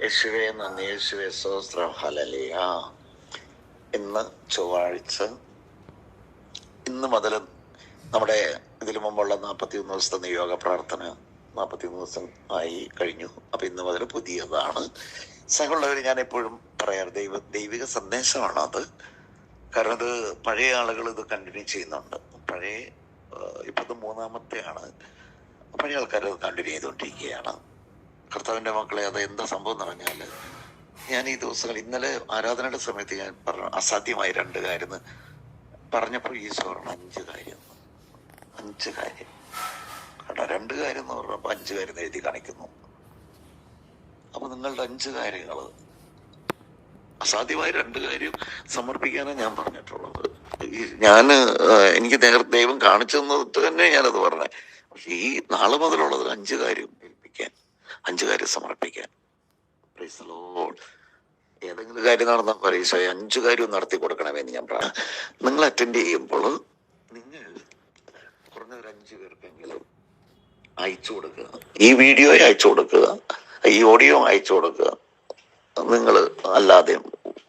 യേശുവേ നന്ദി, യേശുവേ സ്തോത്രം, ഹല്ലേലൂയ. ഇന്ന് ചൊവ്വാഴ്ച. ഇന്ന് മുതൽ നമ്മുടെ ഇതിനു മുമ്പുള്ള 41 ദിവസത്തെ നിയോഗ പ്രാർത്ഥന 41 ദിവസം ആയി കഴിഞ്ഞു. അപ്പൊ ഇന്ന് മുതൽ പുതിയതാണ്. സഹോദരർ, ഞാൻ എപ്പോഴും പറയാറ് ദൈവിക സന്ദേശമാണ് അത്. കാരണം ഇത് പഴയ ആളുകൾ ഇത് കണ്ടിന്യൂ ചെയ്യുന്നുണ്ട്. ഇപ്പൊ ഇത് മൂന്നാമത്തെയാണ്. പഴയ ആൾക്കാർ അത് കണ്ടിന്യൂ ചെയ്തുകൊണ്ടിരിക്കുകയാണ്. കർത്താവിന്റെ മക്കളെ, അത് എന്താ സംഭവം എന്ന് പറഞ്ഞാല്, ഞാൻ ഈ ദിവസങ്ങൾ ഇന്നലെ ആരാധനയുടെ സമയത്ത് ഞാൻ പറഞ്ഞു അസാധ്യമായ 2 കാര്യം പറഞ്ഞപ്പോൾ ഈശോ പറഞ്ഞു 5 കാര്യം. 5 കാര്യം കേട്ടോ. 2 കാര്യം എന്ന് പറഞ്ഞപ്പോ 5 കാര്യം എഴുതി കാണിക്കുന്നു. അപ്പൊ നിങ്ങളുടെ 5 കാര്യങ്ങൾ, അസാധ്യമായ 2 കാര്യം സമർപ്പിക്കാനാണ് ഞാൻ പറഞ്ഞിട്ടുള്ളത്. എനിക്ക് ദൈവം കാണിച്ചു തന്നിട്ട് തന്നെ ഞാനത് പറഞ്ഞേ. പക്ഷെ ഈ നാളെ മുതലുള്ളത് 5 കാര്യം ഏൽപ്പിക്കാൻ, 5 കാര്യം സമർപ്പിക്കാൻ. Praise the Lord. ഏതെങ്കിലും കാര്യം നടന്നാൽ പറയും 5 കാര്യം നടത്തി കൊടുക്കണമെന്ന് ഞാൻ പറയാം. നിങ്ങൾ അറ്റൻഡ് ചെയ്യുമ്പോൾ നിങ്ങൾ കുറഞ്ഞ ഒരു 5 പേർക്കെങ്കിലും അയച്ചു കൊടുക്കുക. ഈ വീഡിയോ അയച്ചു കൊടുക്കുക, ഈ ഓഡിയോ അയച്ചു കൊടുക്കുക. നിങ്ങൾ അല്ലാതെ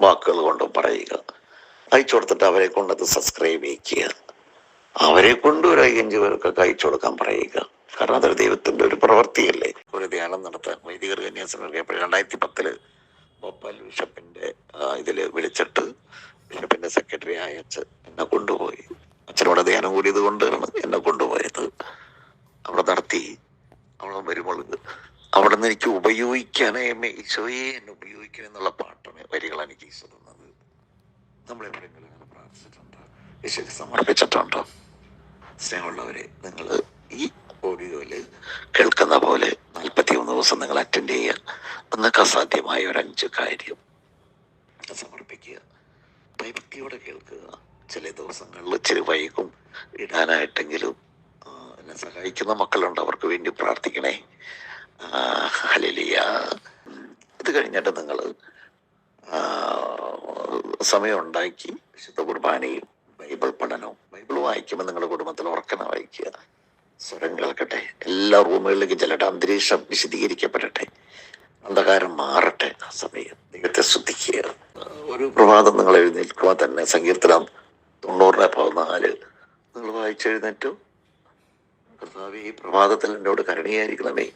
വാക്കുകൾ കൊണ്ട് പറയുക. അയച്ചു കൊടുത്തിട്ട് അവരെ കൊണ്ടത് സബ്സ്ക്രൈബ് ചെയ്യിക്കുക. അവരെ കൊണ്ട് ഒരു 5 പേർക്കൊക്കെ അയച്ചു കൊടുക്കാൻ പറയുക. കാരണം അതൊരു ദൈവത്തിന്റെ ഒരു പ്രവൃത്തിയല്ലേ. ഒരു ധ്യാനം നടത്താൻ വൈദികർ കന്യാസ്ത്രീ 2010 ഭോപ്പാൽ ബിഷപ്പിന്റെ ഇതില് വിളിച്ചിട്ട് ബിഷപ്പിന്റെ സെക്രട്ടറി അയച്ച് എന്നെ കൊണ്ടുപോയി. അച്ഛനോടെ ധ്യാനം കൂടിയത് കൊണ്ടാണ് എന്നെ കൊണ്ടുപോയത്. അവിടെ നടത്തി. അവിടെ വരുമ്പോൾ അവിടെ നിന്ന് എനിക്ക് ഈശോയെ എന്നെ ഉപയോഗിക്കണം എന്നുള്ള പാട്ടാണ്, വരികളാണ് എനിക്ക് ഈശോ തന്നത്. നമ്മൾ എവിടെയെങ്കിലും അങ്ങനെ പ്രാർത്ഥിച്ചിട്ടുണ്ടോ? ഈശോയ്ക്ക് സമർപ്പിച്ചിട്ടുണ്ടോ? സ്നേഹമുള്ളവരെ, നിങ്ങൾ ഈ ഓഡിയോയില് കേൾക്കുന്ന പോലെ 41 ദിവസം നിങ്ങൾ അറ്റൻഡ് ചെയ്യുക. നിങ്ങൾക്ക് അസാധ്യമായ ഒരു 5 കാര്യം സമർപ്പിക്കുക. ഭക്തിയോടെ കേൾക്കുക. ചില ദിവസങ്ങളിൽ ഇച്ചിരി വൈകും ഇടാനായിട്ടെങ്കിലും എന്നെ സഹായിക്കുന്ന മക്കളുണ്ട്, അവർക്ക് വേണ്ടി പ്രാർത്ഥിക്കണേ. ഹല്ലേലൂയ. ഇത് കഴിഞ്ഞിട്ട് നിങ്ങൾ സമയം ഉണ്ടാക്കി വിശുദ്ധ കുർബാനയും ബൈബിൾ പഠനവും, ബൈബിൾ വായിക്കുമ്പോൾ നിങ്ങളുടെ കുടുംബത്തിൽ ഉറക്കനെ വായിക്കുക. സ്വരം കേൾക്കട്ടെ. എല്ലാ റൂമുകളിലേക്ക് ചെല്ലട്ടെ. അന്തരീക്ഷം വിശദീകരിക്കപ്പെടട്ടെ. അന്ധകാരം മാറട്ടെ. ആ സമയം ദൈവത്തെ ശ്രദ്ധിക്കുക. ഒരു പ്രഭാതം നിങ്ങൾ എഴുന്നേൽക്കുമ്പോൾ തന്നെ സങ്കീർത്തനം 90:14 നിങ്ങൾ വായിച്ചെഴുന്നേറ്റു. കർത്താവേ, ഈ പ്രഭാതത്തിൽ എന്നോട് കരുണയായിരിക്കണമേ.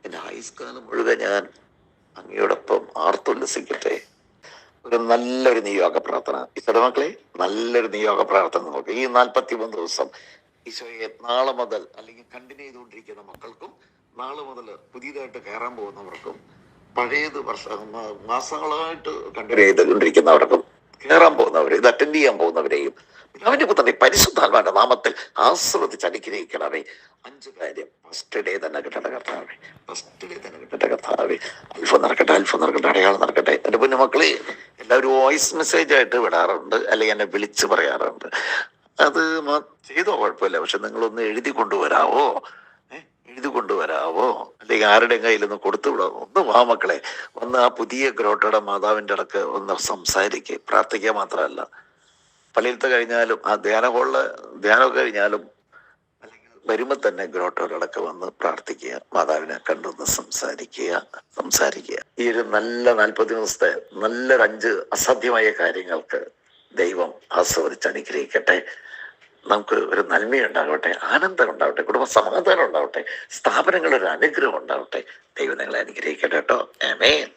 എന്റെ ആയുഷ്കാലം മുഴുവൻ ഞാൻ അങ്ങയോടൊപ്പം ആർത്തുല്ലസിക്കട്ടെ. നല്ലൊരു നിയോഗ പ്രാർത്ഥന ഈശോയുടെ മക്കളെ, നല്ലൊരു നിയോഗ പ്രാർത്ഥന നോക്കുക. ഈ 41 ദിവസം ഈശോയെ നാളെ മുതൽ, അല്ലെങ്കിൽ കണ്ടിന്യൂ ചെയ്തുകൊണ്ടിരിക്കുന്ന മക്കൾക്കും, നാളെ മുതൽ പുതിയതായിട്ട് കയറാൻ പോകുന്നവർക്കും, പഴയത് മാസങ്ങളായിട്ട് കണ്ടിന്യൂ ചെയ്തുകൊണ്ടിരിക്കുന്നവർക്കും, കയറാൻ പോകുന്നവരെ, ഇത് അറ്റൻഡ് ചെയ്യാൻ പോകുന്നവരെയും അവന്റെ പുത്രന്റെ പരിശുദ്ധാത്മാവിന്റെ നാമത്തിൽ ആസ്വദിച്ച് അനുഗ്രഹിക്കണമേ. 5 കാര്യം ഫസ്റ്റ് ഡേ തന്നെ കിട്ടട്ടെ കർത്താവേ. ഫസ്റ്റ് ഡേ തന്നെ കിട്ടട്ടെ കർത്താവേ. അത്ഭുതം നടക്കട്ടെ, അടയാളം നടക്കട്ടെ. എന്റെ പൊന്നുമക്കളെ, എല്ലാവരും വോയിസ് മെസ്സേജ് ആയിട്ട് വിടാറുണ്ട്, അല്ലെങ്കിൽ എന്നെ വിളിച്ച് പറയാറുണ്ട്. അത് ചെയ്തോ, കുഴപ്പമില്ല. പക്ഷെ നിങ്ങളൊന്ന് എഴുതി കൊണ്ടുവരാവോ? അല്ലെങ്കിൽ ആരുടെയും കയ്യിലൊന്ന് കൊടുത്തു വിടാമോ? ഒന്ന് വാ മക്കളെ, ഒന്ന് ആ പുതിയ ഗ്രോട്ടയുടെ മാതാവിന്റെ അടുക്ക് ഒന്ന് സംസാരിക്കുക. പ്രാർത്ഥിക്കുക മാത്രമല്ല, പള്ളിയിലത്തെ കഴിഞ്ഞാലും, ആ ധ്യാനമൊക്കെ കഴിഞ്ഞാലും, അല്ലെങ്കിൽ വരുമ്പോൾ തന്നെ ഗ്രോട്ടോടൊക്കെ വന്ന് പ്രാർത്ഥിക്കുക. മാതാവിനെ കണ്ടൊന്ന് സംസാരിക്കുക. ഈ ഒരു നല്ല 40 ദിവസത്തെ നല്ലൊരു 5 അസാധ്യമായ കാര്യങ്ങൾക്ക് ദൈവം ആസ്വദിച്ച് അനുഗ്രഹിക്കട്ടെ. നമുക്ക് ഒരു നന്മയുണ്ടാകട്ടെ, ആനന്ദം ഉണ്ടാവട്ടെ, കുടുംബ സമാധാനം ഉണ്ടാവട്ടെ, സ്ഥാപനങ്ങളുടെ ഒരു അനുഗ്രഹം ഉണ്ടാവട്ടെ. ദൈവം നിങ്ങളെ അനുഗ്രഹിക്കട്ടെ കേട്ടോ. ആമേൻ.